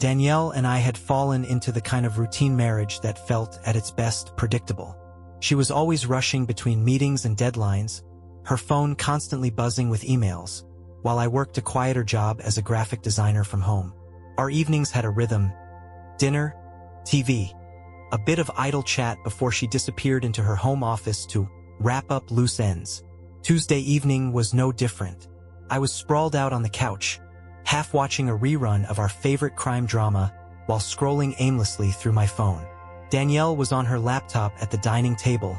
Danielle and I had fallen into the kind of routine marriage that felt, at its best, predictable. She was always rushing between meetings and deadlines, her phone constantly buzzing with emails, while I worked a quieter job as a graphic designer from home. Our evenings had a rhythm: dinner, TV, a bit of idle chat before she disappeared into her home office to wrap up loose ends. Tuesday evening was no different. I was sprawled out on the couch, half watching a rerun of our favorite crime drama while scrolling aimlessly through my phone. Danielle was on her laptop at the dining table,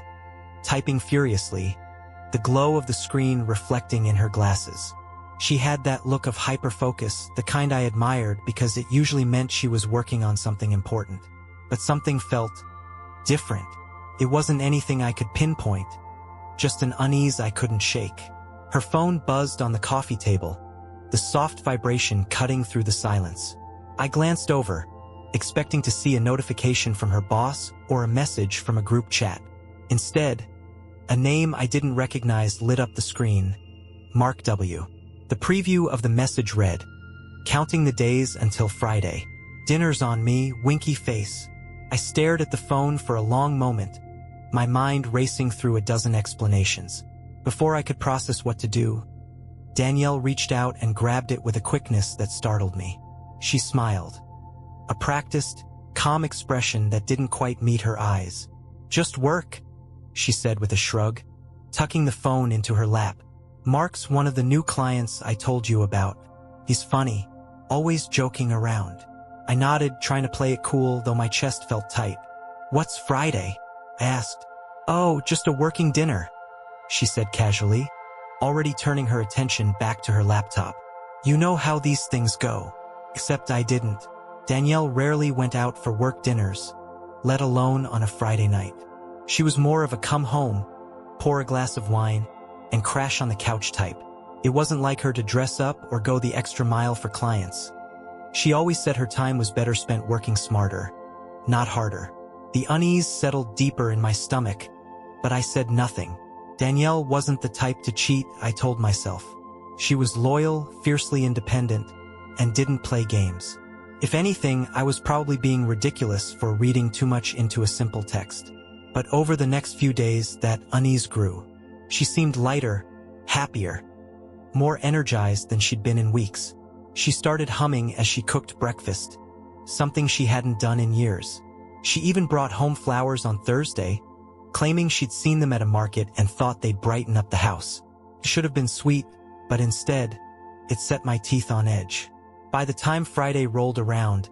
typing furiously, the glow of the screen reflecting in her glasses. She had that look of hyper-focus, the kind I admired because it usually meant she was working on something important. But something felt different. It wasn't anything I could pinpoint, just an unease I couldn't shake. Her phone buzzed on the coffee table, the soft vibration cutting through the silence. I glanced over, expecting to see a notification from her boss or a message from a group chat. Instead, a name I didn't recognize lit up the screen: Mark W. The preview of the message read, "Counting the days until Friday. Dinner's on me, winky face." I stared at the phone for a long moment, my mind racing through a dozen explanations. Before I could process what to do, Danielle reached out and grabbed it with a quickness that startled me. She smiled, a practiced, calm expression that didn't quite meet her eyes. "Just work," she said with a shrug, tucking the phone into her lap. "Mark's one of the new clients I told you about. He's funny, always joking around." I nodded, trying to play it cool, though my chest felt tight. "What's Friday?" I asked. "Oh, just a working dinner," she said casually, already turning her attention back to her laptop. "You know how these things go." Except I didn't. Danielle rarely went out for work dinners, let alone on a Friday night. She was more of a come home, pour a glass of wine, and crash on the couch type. It wasn't like her to dress up or go the extra mile for clients. She always said her time was better spent working smarter, not harder. The unease settled deeper in my stomach, but I said nothing. Danielle wasn't the type to cheat, I told myself. She was loyal, fiercely independent, and didn't play games. If anything, I was probably being ridiculous for reading too much into a simple text. But over the next few days, that unease grew. She seemed lighter, happier, more energized than she'd been in weeks. She started humming as she cooked breakfast, something she hadn't done in years. She even brought home flowers on Thursday, claiming she'd seen them at a market and thought they'd brighten up the house. It should have been sweet, but instead, it set my teeth on edge. By the time Friday rolled around,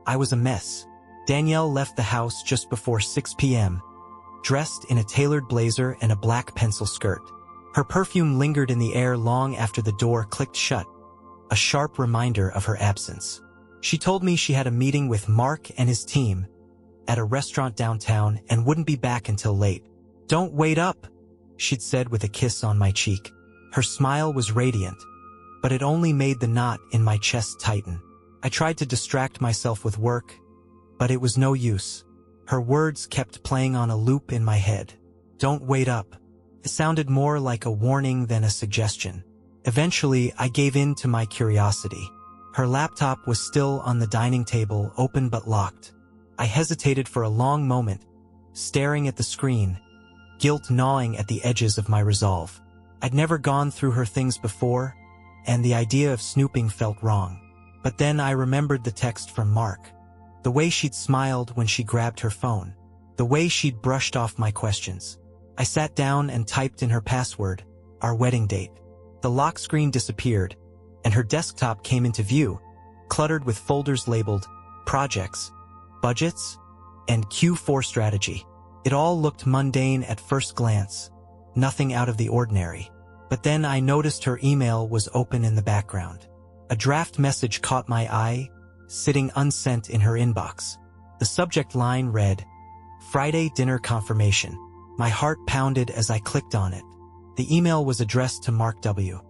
I was a mess. Danielle left the house just before 6 p.m., dressed in a tailored blazer and a black pencil skirt. Her perfume lingered in the air long after the door clicked shut, a sharp reminder of her absence. She told me she had a meeting with Mark and his team at a restaurant downtown and wouldn't be back until late. "Don't wait up," she'd said with a kiss on my cheek. Her smile was radiant, but it only made the knot in my chest tighten. I tried to distract myself with work, but it was no use. Her words kept playing on a loop in my head. "Don't wait up." It sounded more like a warning than a suggestion. Eventually, I gave in to my curiosity. Her laptop was still on the dining table, open but locked. I hesitated for a long moment, staring at the screen, guilt gnawing at the edges of my resolve. I'd never gone through her things before, and the idea of snooping felt wrong. But then I remembered the text from Mark. The way she'd smiled when she grabbed her phone. The way she'd brushed off my questions. I sat down and typed in her password, our wedding date. The lock screen disappeared, and her desktop came into view, cluttered with folders labeled projects, budgets, and Q4 strategy. It all looked mundane at first glance, nothing out of the ordinary. But then I noticed her email was open in the background. A draft message caught my eye, sitting unsent in her inbox. The subject line read, "Friday dinner confirmation." My heart pounded as I clicked on it. The email was addressed to Mark W.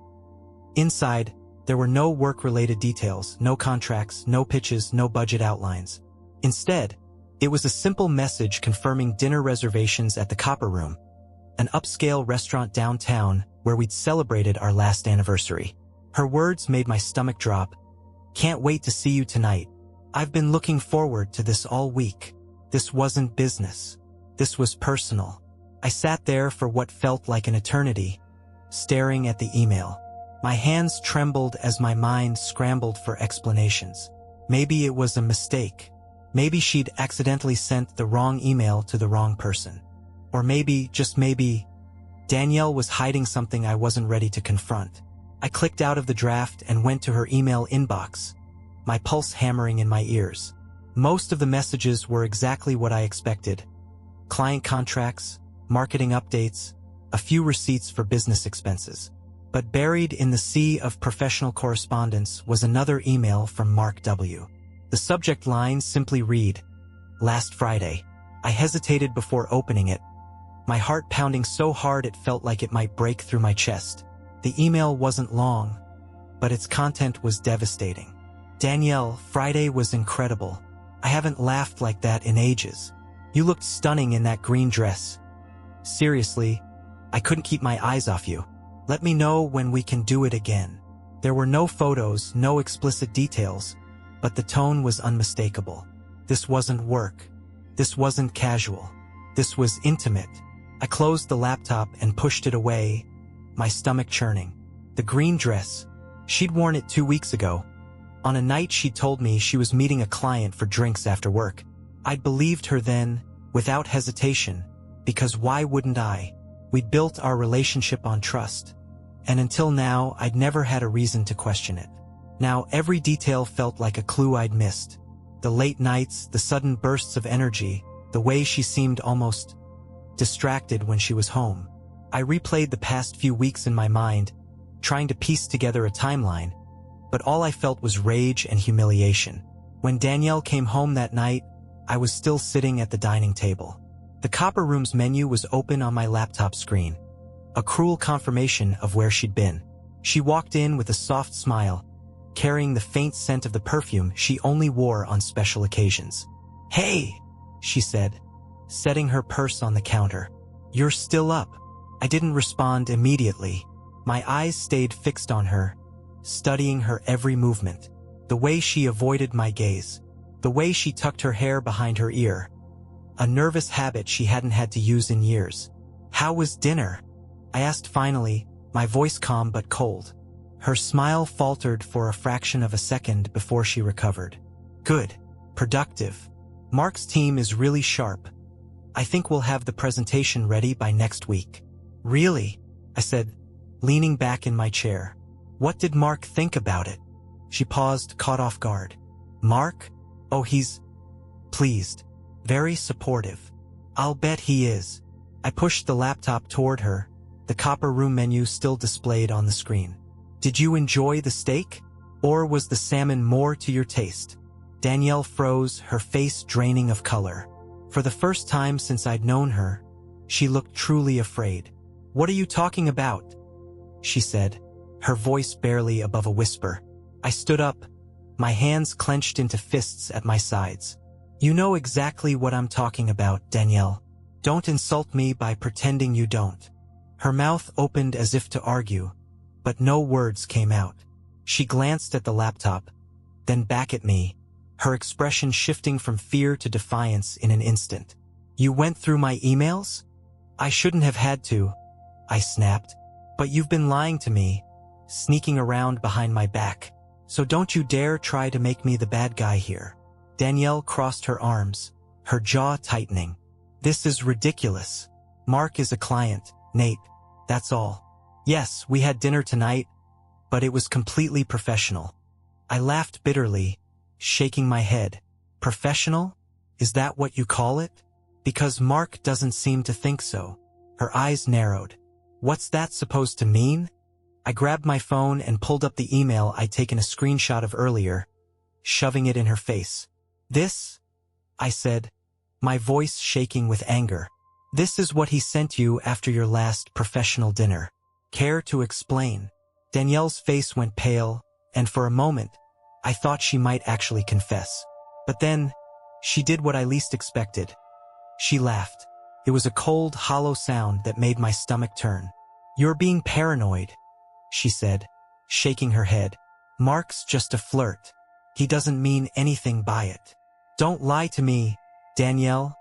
Inside, there were no work-related details, no contracts, no pitches, no budget outlines. Instead, it was a simple message confirming dinner reservations at the Copper Room, an upscale restaurant downtown where we'd celebrated our last anniversary. Her words made my stomach drop. "Can't wait to see you tonight. I've been looking forward to this all week. This wasn't business. This was personal. I sat there for what felt like an eternity, staring at the email. My hands trembled as my mind scrambled for explanations. Maybe it was a mistake. Maybe she'd accidentally sent the wrong email to the wrong person. Or maybe, just maybe, Danielle was hiding something I wasn't ready to confront. I clicked out of the draft and went to her email inbox, my pulse hammering in my ears. Most of the messages were exactly what I expected. Client contracts, marketing updates, a few receipts for business expenses. But buried in the sea of professional correspondence was another email from Mark W. The subject line simply read, "Last Friday." I hesitated before opening it, my heart pounding so hard it felt like it might break through my chest. The email wasn't long, but its content was devastating. "Danielle, Friday was incredible. I haven't laughed like that in ages. You looked stunning in that green dress. Seriously, I couldn't keep my eyes off you. Let me know when we can do it again." There were no photos, no explicit details, but the tone was unmistakable. This wasn't work. This wasn't casual. This was intimate. I closed the laptop and pushed it away, my stomach churning. The green dress. She'd worn it 2 weeks ago. On a night she told me she was meeting a client for drinks after work. I'd believed her then, without hesitation, because why wouldn't I? We'd built our relationship on trust. And until now, I'd never had a reason to question it. Now every detail felt like a clue I'd missed. The late nights, the sudden bursts of energy, the way she seemed almost distracted when she was home. I replayed the past few weeks in my mind, trying to piece together a timeline, but all I felt was rage and humiliation. When Danielle came home that night, I was still sitting at the dining table. The Copper Room's menu was open on my laptop screen, a cruel confirmation of where she'd been. She walked in with a soft smile, carrying the faint scent of the perfume she only wore on special occasions. "Hey," she said, setting her purse on the counter. "You're still up." I didn't respond immediately. My eyes stayed fixed on her, studying her every movement. The way she avoided my gaze. The way she tucked her hair behind her ear. A nervous habit she hadn't had to use in years. "How was dinner?" I asked finally, my voice calm but cold. Her smile faltered for a fraction of a second before she recovered. "Good. Productive. Mark's team is really sharp. I think we'll have the presentation ready by next week." "Really?" I said, leaning back in my chair. "What did Mark think about it?" She paused, caught off guard. "Mark? Oh, he's pleased. Very supportive." "I'll bet he is." I pushed the laptop toward her, the Copper Room menu still displayed on the screen. "Did you enjoy the steak? Or was the salmon more to your taste?" Danielle froze, her face draining of color. For the first time since I'd known her, she looked truly afraid. "What are you talking about?" she said, her voice barely above a whisper. I stood up, my hands clenched into fists at my sides. "You know exactly what I'm talking about, Danielle. Don't insult me by pretending you don't." Her mouth opened as if to argue, but no words came out. She glanced at the laptop, then back at me, her expression shifting from fear to defiance in an instant. "You went through my emails?" "I shouldn't have had to," I snapped. "But you've been lying to me, sneaking around behind my back. So don't you dare try to make me the bad guy here." Danielle crossed her arms, her jaw tightening. "This is ridiculous. Mark is a client, Nate. That's all. Yes, we had dinner tonight, but it was completely professional." I laughed bitterly, shaking my head. "Professional? Is that what you call it? Because Mark doesn't seem to think so." Her eyes narrowed. "What's that supposed to mean?" I grabbed my phone and pulled up the email I'd taken a screenshot of earlier, shoving it in her face. "This?" I said, my voice shaking with anger. "This is what he sent you after your last professional dinner. Care to explain?" Danielle's face went pale, and for a moment, I thought she might actually confess. But then, she did what I least expected. She laughed. It was a cold, hollow sound that made my stomach turn. "You're being paranoid," she said, shaking her head. "Mark's just a flirt. He doesn't mean anything by it. Don't lie to me, Danielle,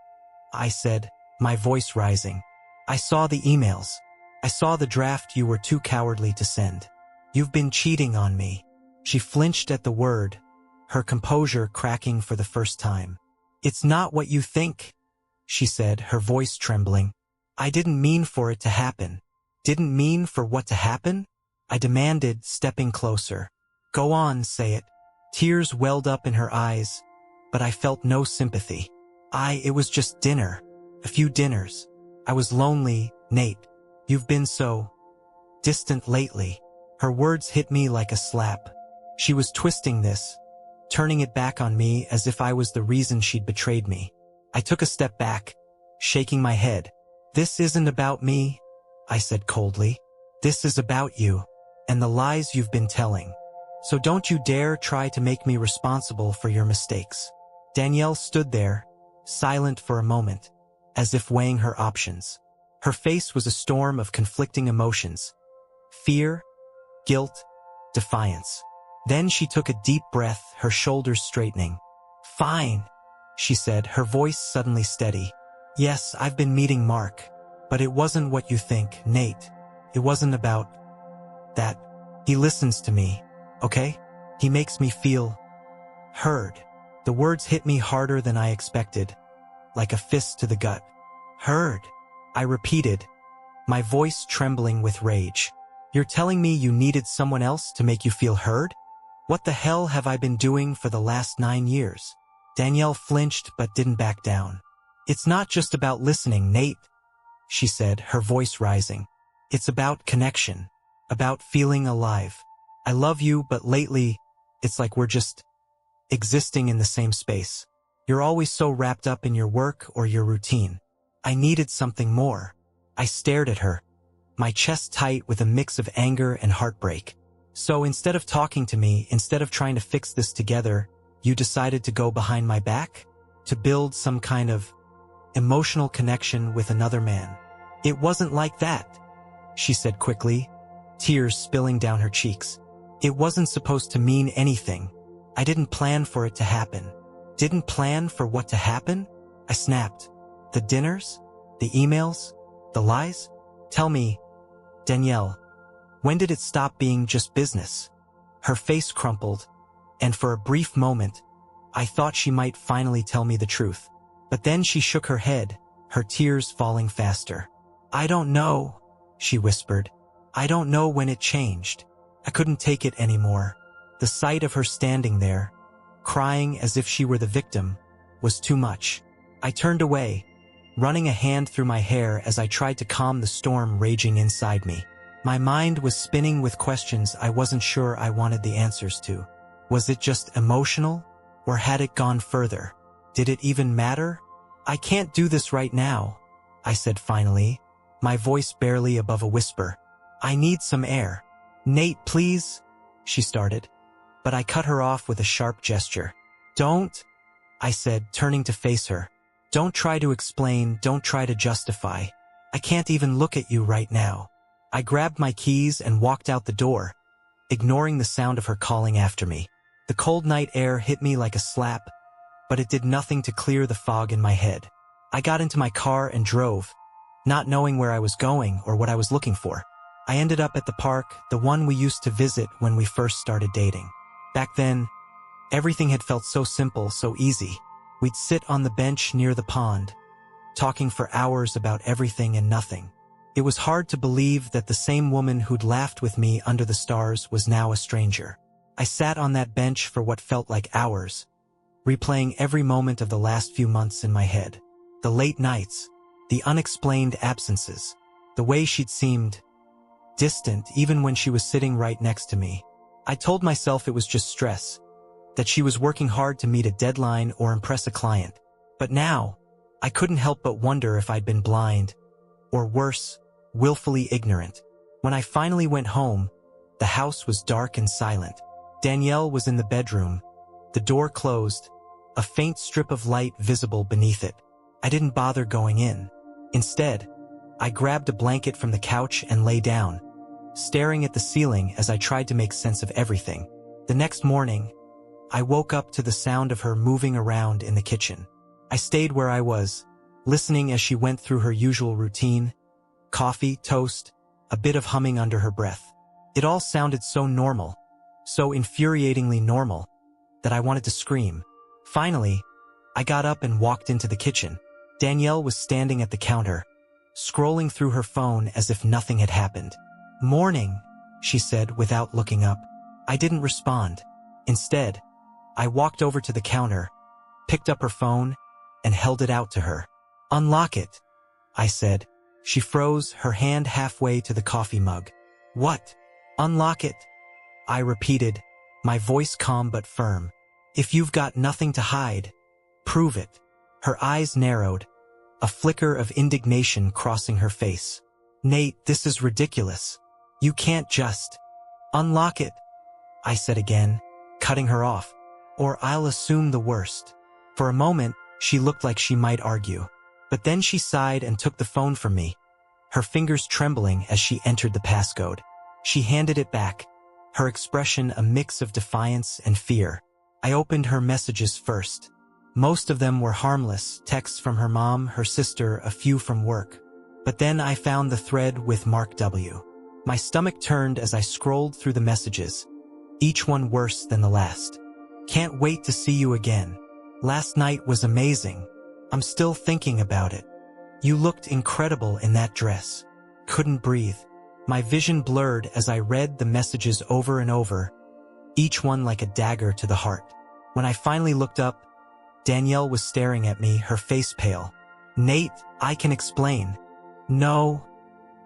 I said, my voice rising. I saw the emails. I saw the draft you were too cowardly to send. You've been cheating on me. She flinched at the word, her composure cracking for the first time. It's not what you think, she said, her voice trembling. I didn't mean for it to happen. Didn't mean for what to happen? I demanded, stepping closer. Go on, say it. Tears welled up in her eyes, but I felt no sympathy. It was just dinner. A few dinners. I was lonely, Nate. You've been so distant lately. Her words hit me like a slap. She was twisting this, turning it back on me as if I was the reason she'd betrayed me. I took a step back, shaking my head. This isn't about me, I said coldly. This is about you, and the lies you've been telling. So don't you dare try to make me responsible for your mistakes. Danielle stood there, silent for a moment, as if weighing her options. Her face was a storm of conflicting emotions. Fear, guilt, defiance. Then she took a deep breath, her shoulders straightening. Fine, she said, her voice suddenly steady. Yes, I've been meeting Mark, but it wasn't what you think, Nate. It wasn't about that. He listens to me, okay? He makes me feel heard. The words hit me harder than I expected, like a fist to the gut. Heard, I repeated, my voice trembling with rage. You're telling me you needed someone else to make you feel heard? What the hell have I been doing for the last 9 years? Danielle flinched but didn't back down. It's not just about listening, Nate, she said, her voice rising. It's about connection, about feeling alive. I love you, but lately, it's like we're just existing in the same space. You're always so wrapped up in your work or your routine. I needed something more. I stared at her, my chest tight with a mix of anger and heartbreak. So instead of talking to me, instead of trying to fix this together, you decided to go behind my back? To build some kind of emotional connection with another man. It wasn't like that, she said quickly, tears spilling down her cheeks. It wasn't supposed to mean anything. I didn't plan for it to happen. Didn't plan for what to happen? I snapped. The dinners? The emails? The lies? Tell me, Danielle, when did it stop being just business? Her face crumpled, and for a brief moment, I thought she might finally tell me the truth. But then she shook her head, her tears falling faster. I don't know, she whispered. I don't know when it changed. I couldn't take it anymore. The sight of her standing there, crying as if she were the victim, was too much. I turned away, running a hand through my hair as I tried to calm the storm raging inside me. My mind was spinning with questions I wasn't sure I wanted the answers to. Was it just emotional, or had it gone further? Did it even matter? I can't do this right now, I said finally, my voice barely above a whisper. I need some air. Nate, please, she started, but I cut her off with a sharp gesture. Don't, I said, turning to face her. Don't try to explain, don't try to justify. I can't even look at you right now. I grabbed my keys and walked out the door, ignoring the sound of her calling after me. The cold night air hit me like a slap, but it did nothing to clear the fog in my head. I got into my car and drove, not knowing where I was going or what I was looking for. I ended up at the park, the one we used to visit when we first started dating. Back then, everything had felt so simple, so easy. We'd sit on the bench near the pond, talking for hours about everything and nothing. It was hard to believe that the same woman who'd laughed with me under the stars was now a stranger. I sat on that bench for what felt like hours, replaying every moment of the last few months in my head. The late nights, the unexplained absences, the way she'd seemed distant even when she was sitting right next to me. I told myself it was just stress, that she was working hard to meet a deadline or impress a client. But now, I couldn't help but wonder if I'd been blind, or worse, willfully ignorant. When I finally went home, the house was dark and silent. Danielle was in the bedroom, the door closed, a faint strip of light visible beneath it. I didn't bother going in. Instead, I grabbed a blanket from the couch and lay down, staring at the ceiling as I tried to make sense of everything. The next morning, I woke up to the sound of her moving around in the kitchen. I stayed where I was, listening as she went through her usual routine: coffee, toast, a bit of humming under her breath. It all sounded so normal, so infuriatingly normal, that I wanted to scream. Finally, I got up and walked into the kitchen. Danielle was standing at the counter, scrolling through her phone as if nothing had happened. "Morning," she said without looking up. I didn't respond. Instead, I walked over to the counter, picked up her phone, and held it out to her. "Unlock it," I said. She froze, her hand halfway to the coffee mug. "What? Unlock it?" I repeated, my voice calm but firm. "If you've got nothing to hide, prove it." Her eyes narrowed, a flicker of indignation crossing her face. "Nate, this is ridiculous. You can't just unlock it," I said again, cutting her off. "Or I'll assume the worst." For a moment, she looked like she might argue. But then she sighed and took the phone from me, her fingers trembling as she entered the passcode. She handed it back, her expression a mix of defiance and fear. I opened her messages first. Most of them were harmless, texts from her mom, her sister, a few from work. But then I found the thread with Mark W. My stomach turned as I scrolled through the messages, each one worse than the last. "Can't wait to see you again. Last night was amazing. I'm still thinking about it. You looked incredible in that dress. Couldn't breathe." My vision blurred as I read the messages over and over, each one like a dagger to the heart. When I finally looked up, Danielle was staring at me, her face pale. "Nate, I can explain." "No,"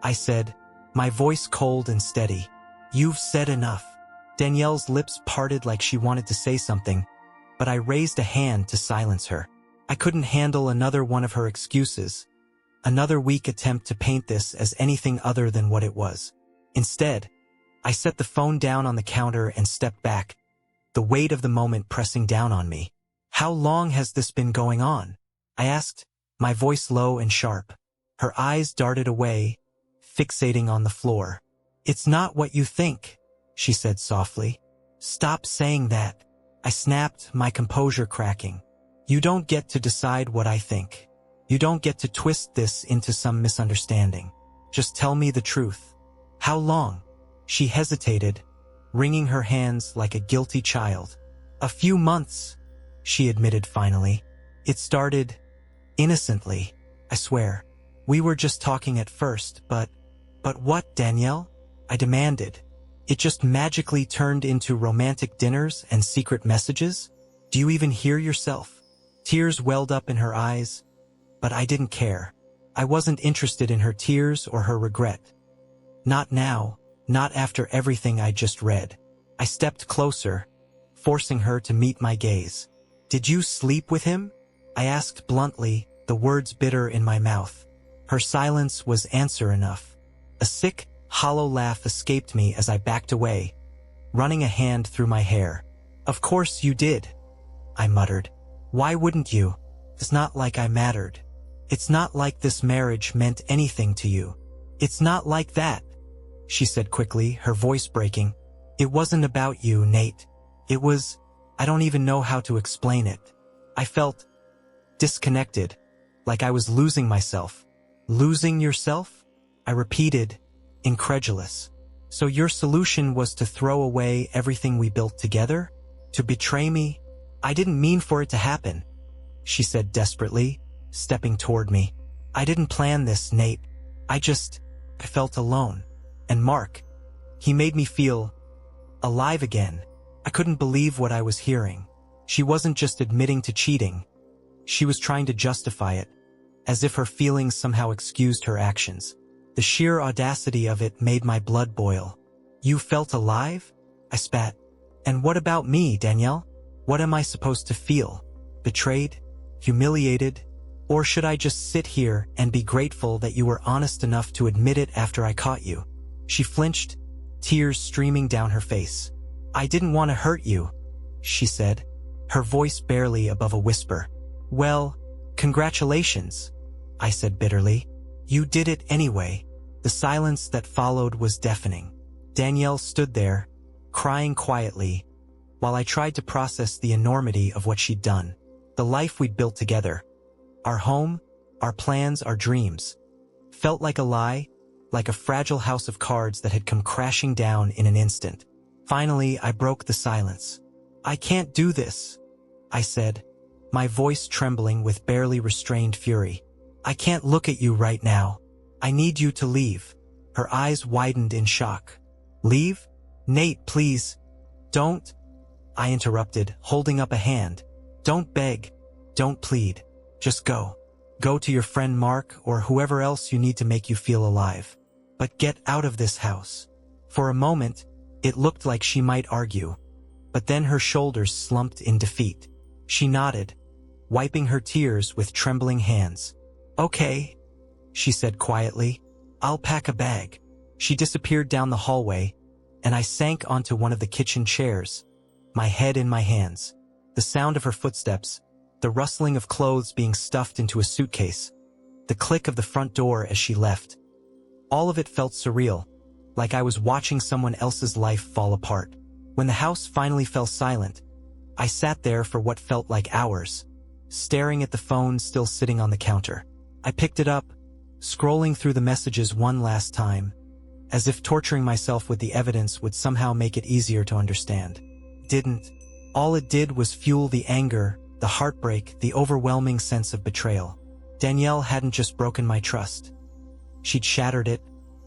I said, my voice cold and steady. "You've said enough." Danielle's lips parted like she wanted to say something, but I raised a hand to silence her. I couldn't handle another one of her excuses, another weak attempt to paint this as anything other than what it was. Instead, I set the phone down on the counter and stepped back, the weight of the moment pressing down on me. "How long has this been going on?" I asked, my voice low and sharp. Her eyes darted away, fixating on the floor. "It's not what you think," she said softly. "Stop saying that." I snapped, my composure cracking. "You don't get to decide what I think. You don't get to twist this into some misunderstanding. Just tell me the truth. How long?" She hesitated, wringing her hands like a guilty child. "A few months," she admitted finally. "It started innocently, I swear. We were just talking at first, but what, Danielle?" I demanded. "It just magically turned into romantic dinners and secret messages? Do you even hear yourself?" Tears welled up in her eyes, but I didn't care. I wasn't interested in her tears or her regret. Not now, not after everything I just read. I stepped closer, forcing her to meet my gaze. "Did you sleep with him?" I asked bluntly, the words bitter in my mouth. Her silence was answer enough. A sick, hollow laugh escaped me as I backed away, running a hand through my hair. "Of course you did," I muttered. "Why wouldn't you? It's not like I mattered. It's not like this marriage meant anything to you. It's not like that," she said quickly, her voice breaking. "It wasn't about you, Nate. It was, I don't even know how to explain it. I felt disconnected, like I was losing myself." "Losing yourself?" I repeated, incredulous. "So your solution was to throw away everything we built together? To betray me?" "I didn't mean for it to happen," she said desperately, stepping toward me. "I didn't plan this, Nate. I felt alone. And Mark, he made me feel alive again." I couldn't believe what I was hearing. She wasn't just admitting to cheating. She was trying to justify it, as if her feelings somehow excused her actions. The sheer audacity of it made my blood boil. "You felt alive?" I spat. "And what about me, Danielle? What am I supposed to feel? Betrayed? Humiliated? Or should I just sit here and be grateful that you were honest enough to admit it after I caught you?" She flinched, tears streaming down her face. "I didn't want to hurt you," she said, her voice barely above a whisper. "Well, congratulations," I said bitterly. "You did it anyway." The silence that followed was deafening. Danielle stood there, crying quietly, while I tried to process the enormity of what she'd done. The life we'd built together. Our home, our plans, our dreams. Felt like a lie, like a fragile house of cards that had come crashing down in an instant. Finally, I broke the silence. "I can't do this," I said, my voice trembling with barely restrained fury. "I can't look at you right now. I need you to leave." Her eyes widened in shock. "Leave? Nate, please. Don't," I interrupted, holding up a hand. "Don't beg. Don't plead. Just go. Go to your friend Mark or whoever else you need to make you feel alive. But get out of this house." For a moment, it looked like she might argue. But then her shoulders slumped in defeat. She nodded, wiping her tears with trembling hands. "Okay," she said quietly. "I'll pack a bag." She disappeared down the hallway, and I sank onto one of the kitchen chairs, my head in my hands. The sound of her footsteps, the rustling of clothes being stuffed into a suitcase, the click of the front door as she left. All of it felt surreal, like I was watching someone else's life fall apart. When the house finally fell silent, I sat there for what felt like hours, staring at the phone still sitting on the counter. I picked it up, scrolling through the messages one last time, as if torturing myself with the evidence would somehow make it easier to understand. Didn't. All it did was fuel the anger, the heartbreak, the overwhelming sense of betrayal. Danielle hadn't just broken my trust. She'd shattered it,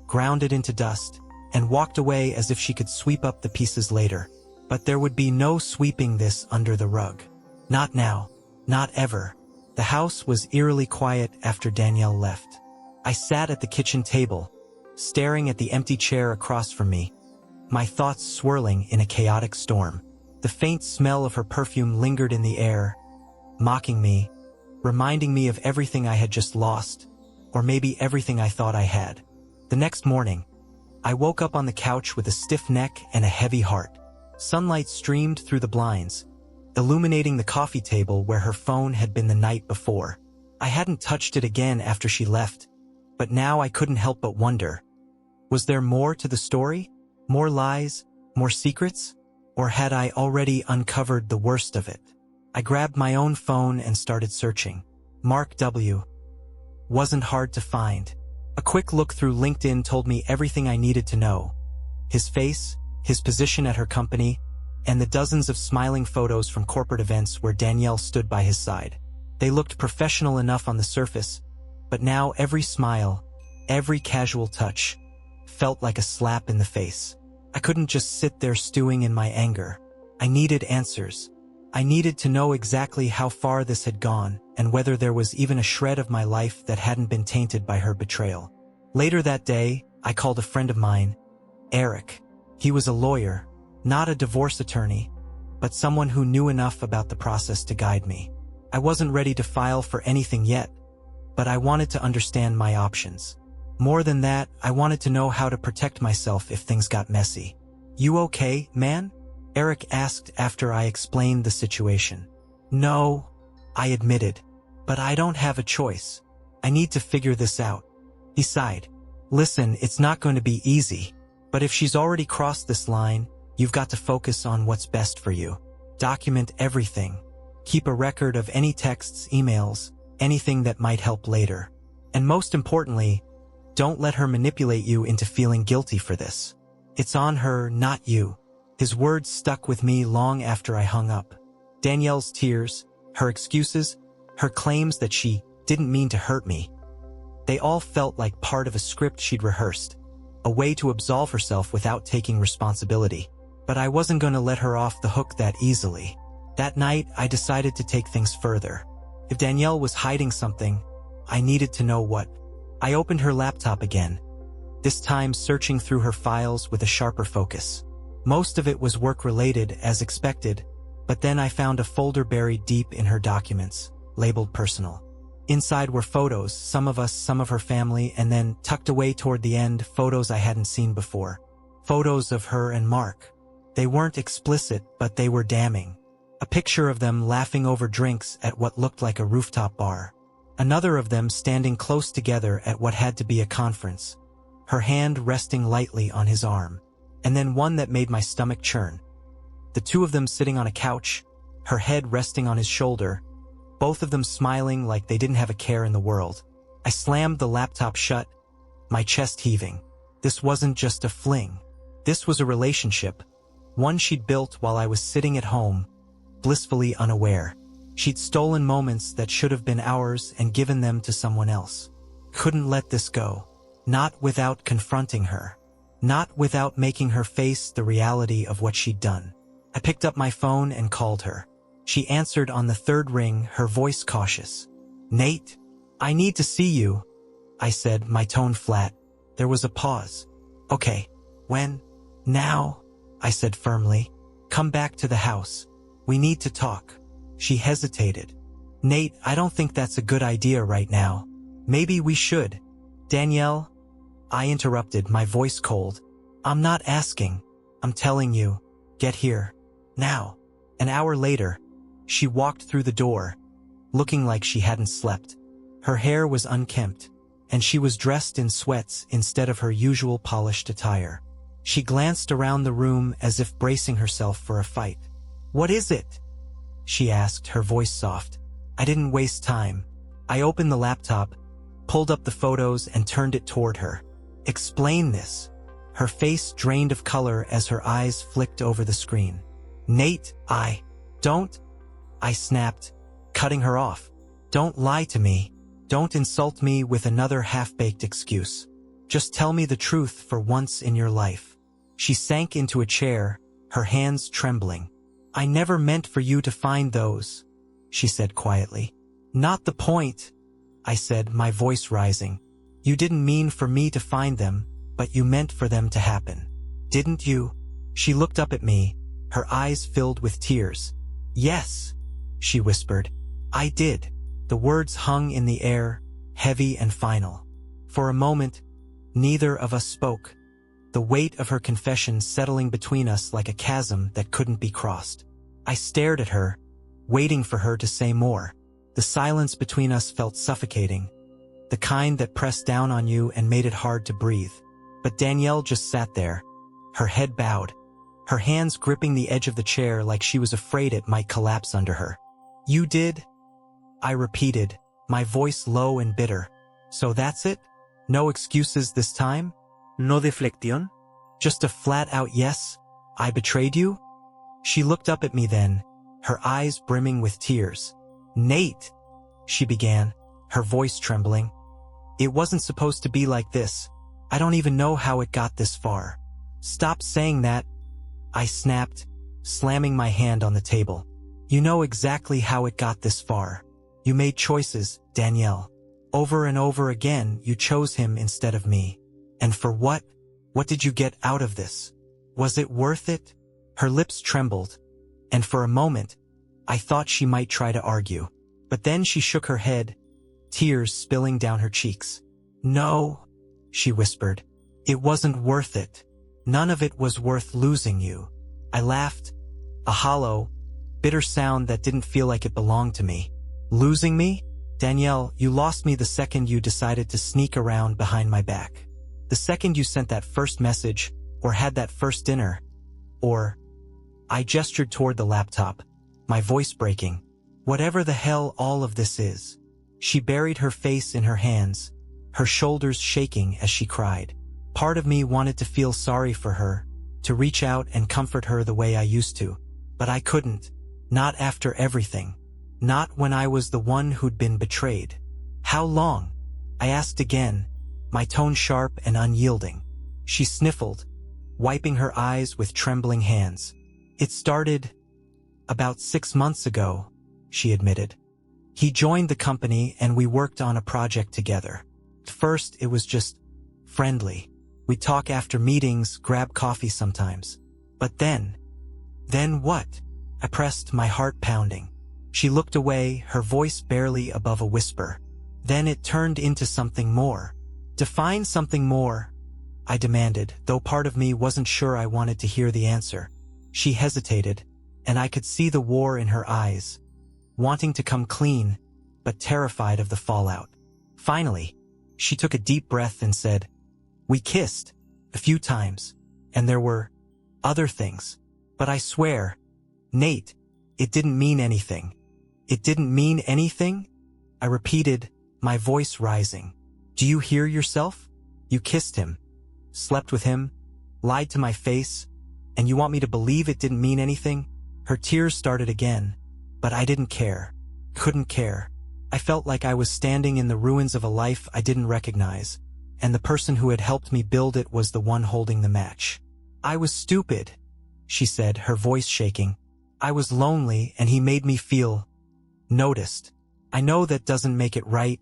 ground it into dust, and walked away as if she could sweep up the pieces later. But there would be no sweeping this under the rug. Not now. Not ever. The house was eerily quiet after Danielle left. I sat at the kitchen table, staring at the empty chair across from me, my thoughts swirling in a chaotic storm. The faint smell of her perfume lingered in the air, mocking me, reminding me of everything I had just lost, or maybe everything I thought I had. The next morning, I woke up on the couch with a stiff neck and a heavy heart. Sunlight streamed through the blinds, illuminating the coffee table where her phone had been the night before. I hadn't touched it again after she left, but now I couldn't help but wonder. Was there more to the story? More lies? More secrets? Or had I already uncovered the worst of it? I grabbed my own phone and started searching. Mark W. wasn't hard to find. A quick look through LinkedIn told me everything I needed to know. His face, his position at her company, and the dozens of smiling photos from corporate events where Danielle stood by his side. They looked professional enough on the surface, but now every smile, every casual touch, felt like a slap in the face. I couldn't just sit there stewing in my anger. I needed answers. I needed to know exactly how far this had gone and whether there was even a shred of my life that hadn't been tainted by her betrayal. Later that day, I called a friend of mine, Eric. He was a lawyer, not a divorce attorney, but someone who knew enough about the process to guide me. I wasn't ready to file for anything yet, but I wanted to understand my options. More than that, I wanted to know how to protect myself if things got messy. "You okay, man?" Eric asked after I explained the situation. "No," I admitted, "but I don't have a choice. I need to figure this out." He sighed. "Listen, it's not going to be easy, but if she's already crossed this line, you've got to focus on what's best for you. Document everything. Keep a record of any texts, emails, anything that might help later. And most importantly, don't let her manipulate you into feeling guilty for this. It's on her, not you." His words stuck with me long after I hung up. Danielle's tears, her excuses, her claims that she didn't mean to hurt me. They all felt like part of a script she'd rehearsed, a way to absolve herself without taking responsibility. But I wasn't going to let her off the hook that easily. That night, I decided to take things further. If Danielle was hiding something, I needed to know what. I opened her laptop again, this time searching through her files with a sharper focus. Most of it was work-related, as expected, but then I found a folder buried deep in her documents, labeled personal. Inside were photos, some of us, some of her family, and then, tucked away toward the end, photos I hadn't seen before. Photos of her and Mark. They weren't explicit, but they were damning. A picture of them laughing over drinks at what looked like a rooftop bar. Another of them standing close together at what had to be a conference, her hand resting lightly on his arm. And then one that made my stomach churn. The two of them sitting on a couch, her head resting on his shoulder, both of them smiling like they didn't have a care in the world. I slammed the laptop shut, my chest heaving. This wasn't just a fling. This was a relationship, one she'd built while I was sitting at home, blissfully unaware. She'd stolen moments that should have been ours and given them to someone else. Couldn't let this go. Not without confronting her. Not without making her face the reality of what she'd done. I picked up my phone and called her. She answered on the third ring, her voice cautious. "Nate, I need to see you," I said, my tone flat. There was a pause. "Okay, when?" "Now," I said firmly. "Come back to the house. We need to talk." She hesitated. "Nate, I don't think that's a good idea right now. Maybe we should." "Danielle," I interrupted, my voice cold. "I'm not asking. I'm telling you. Get here. Now." An hour later, she walked through the door, looking like she hadn't slept. Her hair was unkempt, and she was dressed in sweats instead of her usual polished attire. She glanced around the room as if bracing herself for a fight. "What is it?" she asked, her voice soft. I didn't waste time. I opened the laptop, pulled up the photos and turned it toward her. "Explain this." Her face drained of color as her eyes flicked over the screen. "Nate, don't," I snapped, cutting her off. "Don't lie to me. Don't insult me with another half-baked excuse. Just tell me the truth for once in your life." She sank into a chair, her hands trembling. "I never meant for you to find those," she said quietly. "Not the point," I said, my voice rising. "You didn't mean for me to find them, but you meant for them to happen. Didn't you?" She looked up at me, her eyes filled with tears. "Yes," she whispered. "I did." The words hung in the air, heavy and final. For a moment, neither of us spoke, the weight of her confession settling between us like a chasm that couldn't be crossed. I stared at her, waiting for her to say more. The silence between us felt suffocating, the kind that pressed down on you and made it hard to breathe. But Danielle just sat there, her head bowed, her hands gripping the edge of the chair like she was afraid it might collapse under her. "You did?" I repeated, my voice low and bitter. "So that's it? No excuses this time? No deflexión? Just a flat-out yes? I betrayed you?" She looked up at me then, her eyes brimming with tears. "Nate," she began, her voice trembling. "It wasn't supposed to be like this. I don't even know how it got this far." "Stop saying that," I snapped, slamming my hand on the table. "You know exactly how it got this far. You made choices, Danielle. Over and over again, you chose him instead of me. And for what? What did you get out of this? Was it worth it?" Her lips trembled, and for a moment, I thought she might try to argue. But then she shook her head, tears spilling down her cheeks. "No," she whispered. "It wasn't worth it. None of it was worth losing you." I laughed, a hollow, bitter sound that didn't feel like it belonged to me. "Losing me? Danielle, you lost me the second you decided to sneak around behind my back. The second you sent that first message, or had that first dinner, or..." I gestured toward the laptop, my voice breaking. "Whatever the hell all of this is." She buried her face in her hands, her shoulders shaking as she cried. Part of me wanted to feel sorry for her, to reach out and comfort her the way I used to. But I couldn't. Not after everything. Not when I was the one who'd been betrayed. "How long?" I asked again, my tone sharp and unyielding. She sniffled, wiping her eyes with trembling hands. "It started about 6 months ago," she admitted. "He joined the company and we worked on a project together. At first it was just friendly. We'd talk after meetings, grab coffee sometimes. But then what?" I pressed, my heart pounding. She looked away, her voice barely above a whisper. "Then it turned into something more." "Define something more," I demanded, though part of me wasn't sure I wanted to hear the answer. She hesitated, and I could see the war in her eyes, wanting to come clean, but terrified of the fallout. Finally, she took a deep breath and said, "We kissed a few times, and there were other things. But I swear, Nate, it didn't mean anything. It didn't mean anything? I repeated, my voice rising. Do you hear yourself? You kissed him, slept with him, lied to my face, and you want me to believe it didn't mean anything? Her tears started again, but I didn't care. Couldn't care. I felt like I was standing in the ruins of a life I didn't recognize, and the person who had helped me build it was the one holding the match. I was stupid, she said, her voice shaking. I was lonely, and he made me feel noticed. I know that doesn't make it right,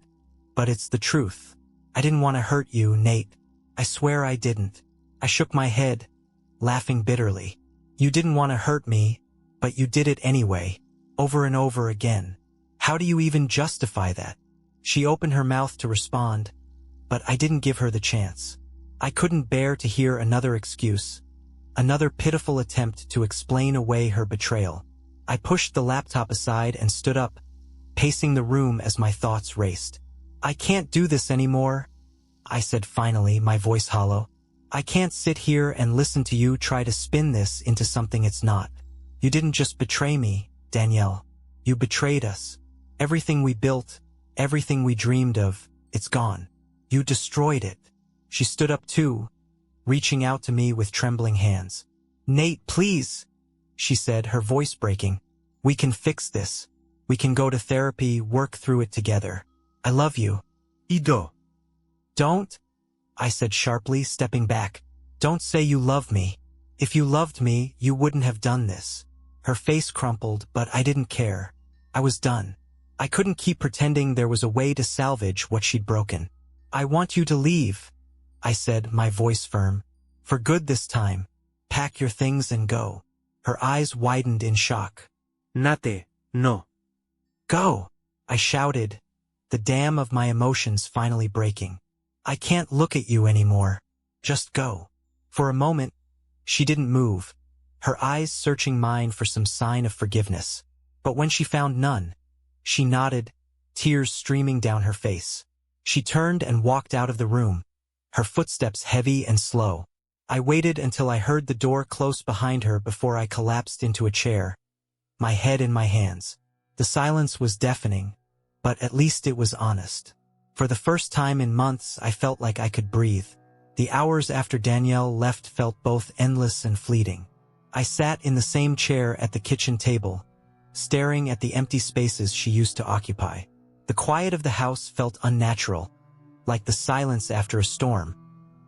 but it's the truth. I didn't want to hurt you, Nate. I swear I didn't. I shook my head, laughing bitterly. You didn't want to hurt me, but you did it anyway, over and over again. How do you even justify that? She opened her mouth to respond, but I didn't give her the chance. I couldn't bear to hear another excuse, another pitiful attempt to explain away her betrayal. I pushed the laptop aside and stood up, pacing the room as my thoughts raced. I can't do this anymore, I said finally, my voice hollow. I can't sit here and listen to you try to spin this into something it's not. You didn't just betray me, Danielle. You betrayed us. Everything we built, everything we dreamed of, it's gone. You destroyed it. She stood up too, reaching out to me with trembling hands. Nate, please, she said, her voice breaking. We can fix this. We can go to therapy, work through it together. I love you. Ido. Don't, I said sharply, stepping back. Don't say you love me. If you loved me, you wouldn't have done this. Her face crumpled, but I didn't care. I was done. I couldn't keep pretending there was a way to salvage what she'd broken. I want you to leave, I said, my voice firm. For good this time. Pack your things and go. Her eyes widened in shock. Nate, no. Go, I shouted, the dam of my emotions finally breaking. I can't look at you anymore. Just go. For a moment, she didn't move, her eyes searching mine for some sign of forgiveness. But when she found none, she nodded, tears streaming down her face. She turned and walked out of the room, her footsteps heavy and slow. I waited until I heard the door close behind her before I collapsed into a chair, my head in my hands. The silence was deafening, but at least it was honest. For the first time in months, I felt like I could breathe. The hours after Danielle left felt both endless and fleeting. I sat in the same chair at the kitchen table, staring at the empty spaces she used to occupy. The quiet of the house felt unnatural, like the silence after a storm,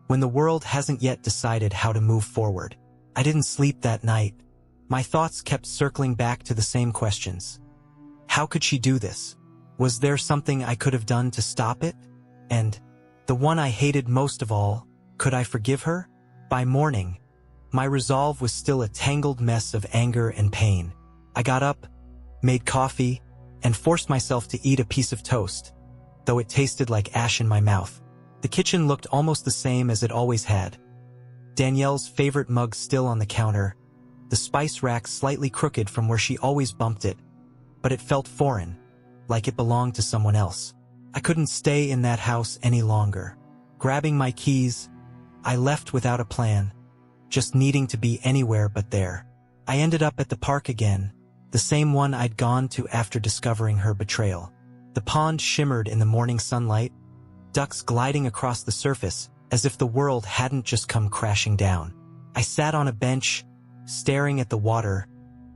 when the world hasn't yet decided how to move forward. I didn't sleep that night. My thoughts kept circling back to the same questions. How could she do this? Was there something I could have done to stop it? And, the one I hated most of all, could I forgive her? By morning, my resolve was still a tangled mess of anger and pain. I got up, made coffee, and forced myself to eat a piece of toast, though it tasted like ash in my mouth. The kitchen looked almost the same as it always had. Danielle's favorite mug still on the counter, the spice rack slightly crooked from where she always bumped it, but it felt foreign, like it belonged to someone else. I couldn't stay in that house any longer. Grabbing my keys, I left without a plan, just needing to be anywhere but there. I ended up at the park again, the same one I'd gone to after discovering her betrayal. The pond shimmered in the morning sunlight, ducks gliding across the surface as if the world hadn't just come crashing down. I sat on a bench, staring at the water,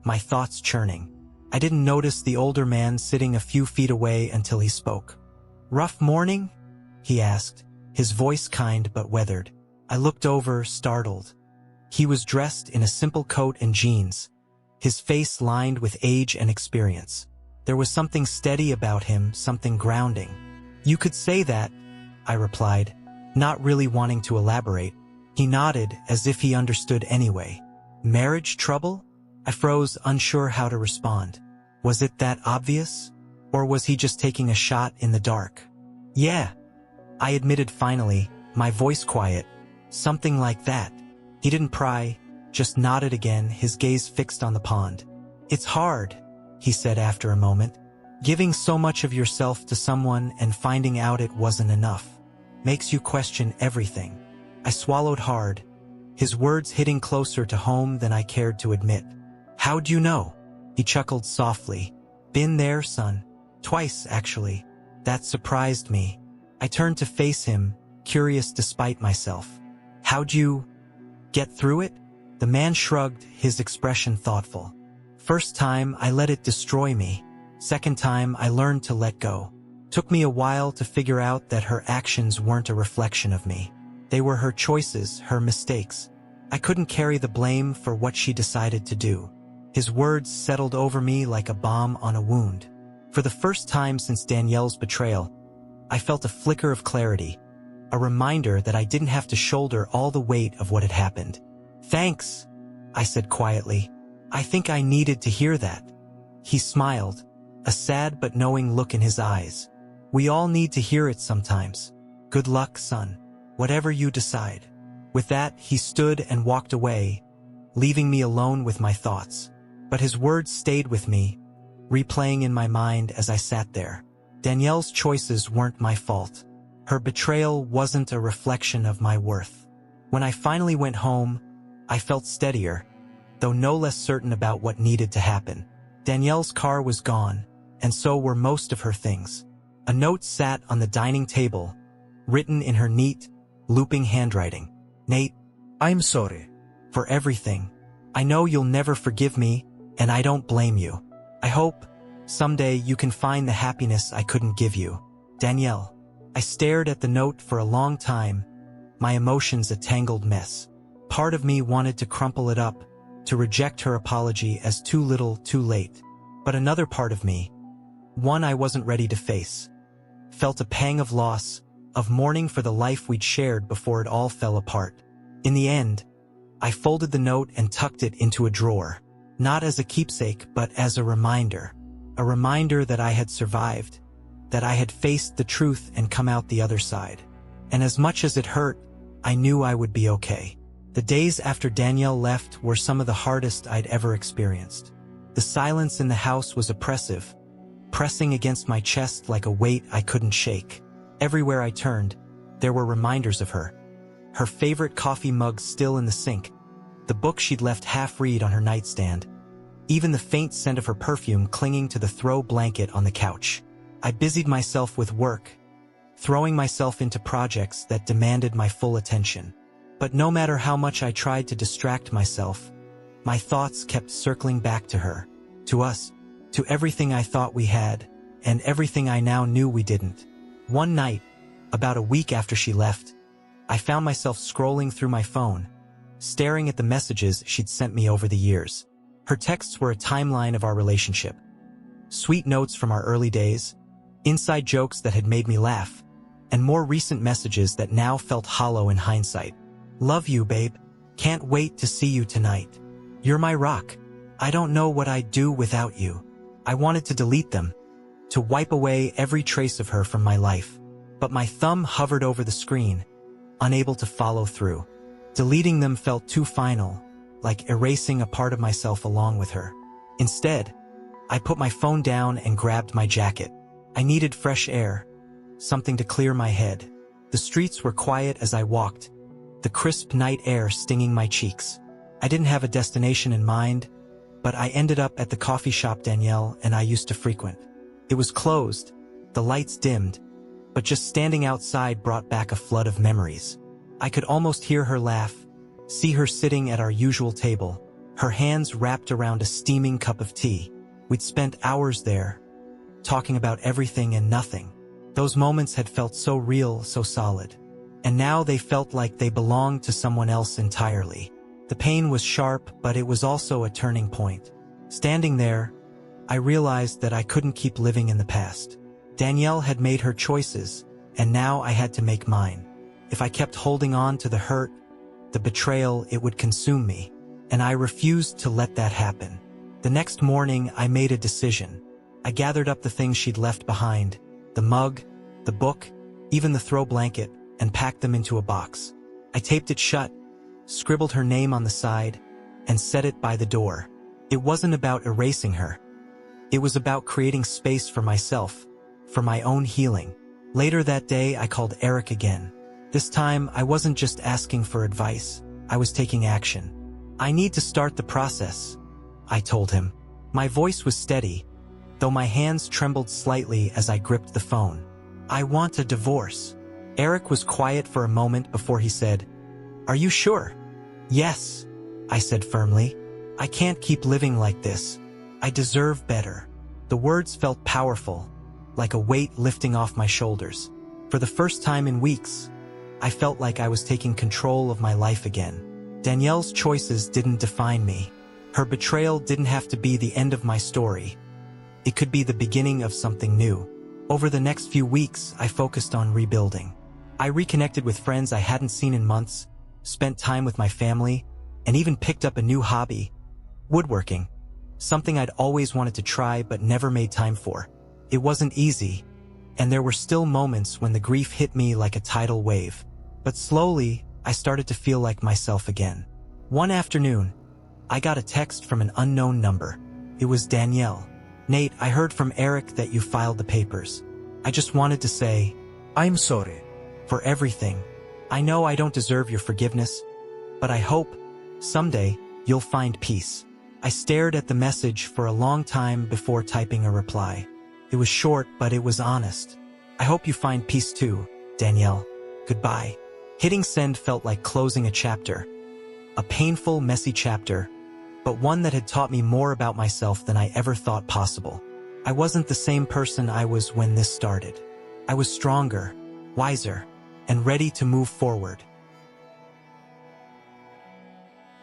my thoughts churning. I didn't notice the older man sitting a few feet away until he spoke. Rough morning? He asked, his voice kind but weathered. I looked over, startled. He was dressed in a simple coat and jeans, his face lined with age and experience. There was something steady about him, something grounding. You could say that, I replied, not really wanting to elaborate. He nodded as if he understood anyway. Marriage trouble? I froze, unsure how to respond. Was it that obvious? Or was he just taking a shot in the dark? Yeah, I admitted finally, my voice quiet. Something like that. He didn't pry, just nodded again, his gaze fixed on the pond. It's hard, he said after a moment. Giving so much of yourself to someone and finding out it wasn't enough. Makes you question everything. I swallowed hard, his words hitting closer to home than I cared to admit. How'd you know? He chuckled softly. Been there, son. Twice, actually. That surprised me. I turned to face him, curious despite myself. How'd you get through it? The man shrugged, his expression thoughtful. First time, I let it destroy me. Second time, I learned to let go. Took me a while to figure out that her actions weren't a reflection of me. They were her choices, her mistakes. I couldn't carry the blame for what she decided to do. His words settled over me like a balm on a wound. For the first time since Danielle's betrayal, I felt a flicker of clarity, a reminder that I didn't have to shoulder all the weight of what had happened. Thanks, I said quietly. I think I needed to hear that. He smiled, a sad but knowing look in his eyes. We all need to hear it sometimes. Good luck, son. Whatever you decide. With that, he stood and walked away, leaving me alone with my thoughts. But his words stayed with me, replaying in my mind as I sat there. Danielle's choices weren't my fault. Her betrayal wasn't a reflection of my worth. When I finally went home, I felt steadier, though no less certain about what needed to happen. Danielle's car was gone, and so were most of her things. A note sat on the dining table, written in her neat, looping handwriting. Nate, I'm sorry. For everything. I know you'll never forgive me, and I don't blame you. I hope, someday you can find the happiness I couldn't give you. Danielle. I stared at the note for a long time, my emotions a tangled mess. Part of me wanted to crumple it up, to reject her apology as too little, too late. But another part of me, one I wasn't ready to face, felt a pang of loss, of mourning for the life we'd shared before it all fell apart. In the end, I folded the note and tucked it into a drawer, not as a keepsake but as a reminder that I had survived, that I had faced the truth and come out the other side. And as much as it hurt, I knew I would be okay. The days after Danielle left were some of the hardest I'd ever experienced. The silence in the house was oppressive, pressing against my chest like a weight I couldn't shake. Everywhere I turned, there were reminders of her. Her favorite coffee mug still in the sink, the book she'd left half-read on her nightstand, even the faint scent of her perfume clinging to the throw blanket on the couch. I busied myself with work, throwing myself into projects that demanded my full attention. But no matter how much I tried to distract myself, my thoughts kept circling back to her, to us, to everything I thought we had, and everything I now knew we didn't. One night, about a week after she left, I found myself scrolling through my phone, staring at the messages she'd sent me over the years. Her texts were a timeline of our relationship. Sweet notes from our early days, inside jokes that had made me laugh, and more recent messages that now felt hollow in hindsight. Love you, babe. Can't wait to see you tonight. You're my rock. I don't know what I'd do without you. I wanted to delete them, to wipe away every trace of her from my life. But my thumb hovered over the screen, unable to follow through. Deleting them felt too final, like erasing a part of myself along with her. Instead, I put my phone down and grabbed my jacket. I needed fresh air, something to clear my head. The streets were quiet as I walked, the crisp night air stinging my cheeks. I didn't have a destination in mind, but I ended up at the coffee shop Danielle and I used to frequent. It was closed, the lights dimmed, but just standing outside brought back a flood of memories. I could almost hear her laugh, see her sitting at our usual table, her hands wrapped around a steaming cup of tea. We'd spent hours there, talking about everything and nothing. Those moments had felt so real, so solid. And now they felt like they belonged to someone else entirely. The pain was sharp, but it was also a turning point. Standing there, I realized that I couldn't keep living in the past. Danielle had made her choices, and now I had to make mine. If I kept holding on to the hurt, the betrayal, it would consume me. And I refused to let that happen. The next morning, I made a decision. I gathered up the things she'd left behind, the mug, the book, even the throw blanket, and packed them into a box. I taped it shut, scribbled her name on the side, and set it by the door. It wasn't about erasing her. It was about creating space for myself, for my own healing. Later that day, I called Eric again. This time, I wasn't just asking for advice. I was taking action. I need to start the process. I told him. My voice was steady, though my hands trembled slightly as I gripped the phone. I want a divorce. Eric was quiet for a moment before he said, "Are you sure?" "Yes," I said firmly. "I can't keep living like this. I deserve better." The words felt powerful, like a weight lifting off my shoulders. For the first time in weeks, I felt like I was taking control of my life again. Danielle's choices didn't define me. Her betrayal didn't have to be the end of my story. It could be the beginning of something new. Over the next few weeks, I focused on rebuilding. I reconnected with friends I hadn't seen in months, spent time with my family, and even picked up a new hobby, woodworking, something I'd always wanted to try but never made time for. It wasn't easy, and there were still moments when the grief hit me like a tidal wave. But slowly, I started to feel like myself again. One afternoon, I got a text from an unknown number. It was Danielle. "Nate, I heard from Eric that you filed the papers. I just wanted to say, I'm sorry. for everything. I know I don't deserve your forgiveness, but I hope, someday, you'll find peace." I stared at the message for a long time before typing a reply. It was short, but it was honest. "I hope you find peace too, Danielle. Goodbye." Hitting send felt like closing a chapter. A painful, messy chapter, but one that had taught me more about myself than I ever thought possible. I wasn't the same person I was when this started. I was stronger, wiser, and ready to move forward.